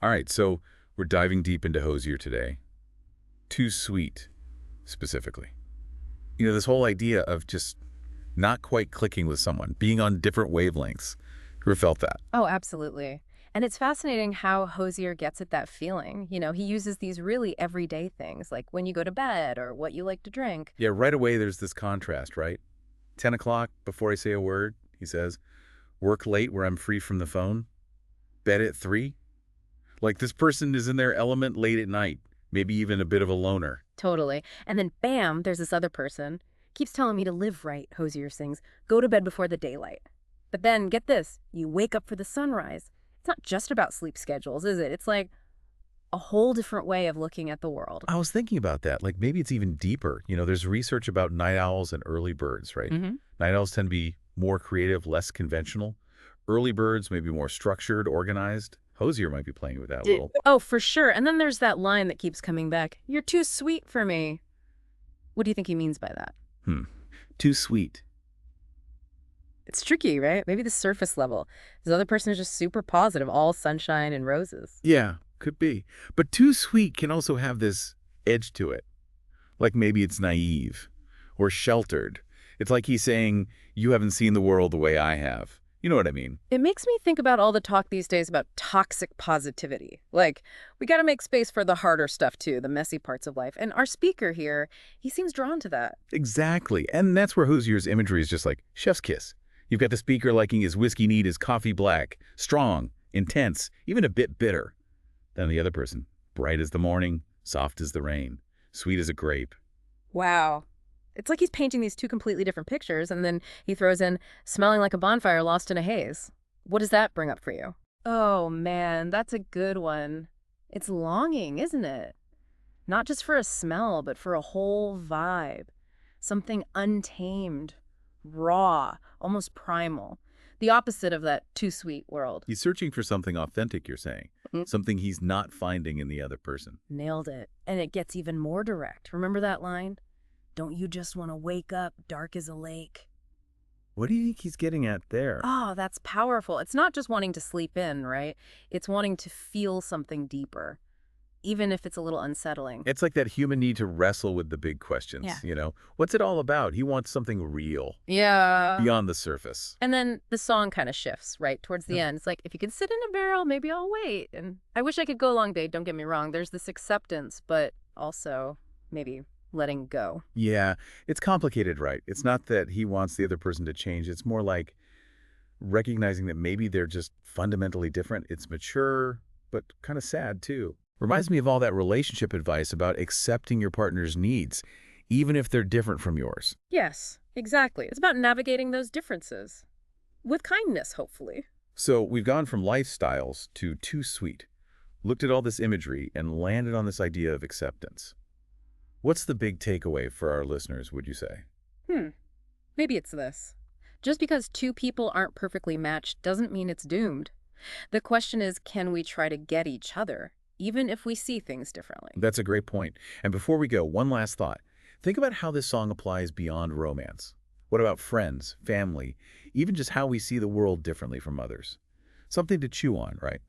All right, so we're diving deep into Hozier today. Too sweet, specifically. This whole idea of just not quite clicking with someone, being on different wavelengths. Who felt that? Oh, absolutely. And it's fascinating how Hozier gets at that feeling. He uses these really everyday things, like when you go to bed or what you like to drink. Yeah, right away there's this contrast, right? 10 o'clock, before I say a word, he says, work late where I'm free from the phone, bed at 3. Like this person is in their element late at night, maybe even a bit of a loner. Totally. And then bam, there's this other person. Keeps telling me to live right, Hozier sings. Go to bed before the daylight. But then, get this, you wake up for the sunrise. It's not just about sleep schedules, is it? It's like a whole different way of looking at the world. I was thinking about that. Like maybe it's even deeper. There's research about night owls and early birds, right? Hmm. Night owls tend to be more creative, less conventional. Early birds may be more structured, organized. Hozier might be playing with that a little. Oh, for sure. And then there's that line that keeps coming back. You're too sweet for me. What do you think he means by that? Hmm. Too sweet. It's tricky, right? Maybe the surface level. This other person is just super positive, all sunshine and roses. Yeah, could be. But too sweet can also have this edge to it. Like maybe it's naive or sheltered. It's like he's saying, you haven't seen the world the way I have. You know what I mean? It makes me think about all the talk these days about toxic positivity. Like, we got to make space for the harder stuff too, the messy parts of life. And our speaker here, he seems drawn to that. Exactly. And that's where Hozier's imagery is just like chef's kiss. You've got the speaker liking his whiskey neat, his coffee black, strong, intense, even a bit bitter. Then the other person, bright as the morning, soft as the rain, sweet as a grape. Wow. It's like he's painting these two completely different pictures, and then he throws in smelling like a bonfire lost in a haze. What does that bring up for you? Oh, man, that's a good one. It's longing, isn't it? Not just for a smell, but for a whole vibe. Something untamed, raw, almost primal. The opposite of that too sweet world. He's searching for something authentic, you're saying. Mhm. Something he's not finding in the other person. Nailed it. And it gets even more direct. Remember that line? Don't you just want to wake up dark as a lake? What do you think he's getting at there? Oh, that's powerful. It's not just wanting to sleep in, right? It's wanting to feel something deeper, even if it's a little unsettling. It's like that human need to wrestle with the big questions, Yeah. What's it all about? He wants something real, Yeah. beyond the surface. And then the song kind of shifts, right? Towards the end. It's like, if you could sit in a barrel, maybe I'll wait. And I wish I could go a long day, don't get me wrong. There's this acceptance, but also maybe letting go. Yeah, it's complicated, right? It's not that he wants the other person to change. It's more like recognizing that maybe they're just fundamentally different. It's mature, but kind of sad, too. Reminds me of all that relationship advice about accepting your partner's needs, even if they're different from yours. Yes, exactly. It's about navigating those differences with kindness, hopefully. So we've gone from lifestyles to too sweet, looked at all this imagery, and landed on this idea of acceptance. What's the big takeaway for our listeners, would you say? Hmm. Maybe it's this. Just because two people aren't perfectly matched doesn't mean it's doomed. The question is, can we try to get each other, even if we see things differently? That's a great point. And before we go, one last thought. Think about how this song applies beyond romance. What about friends, family, even just how we see the world differently from others? Something to chew on, right?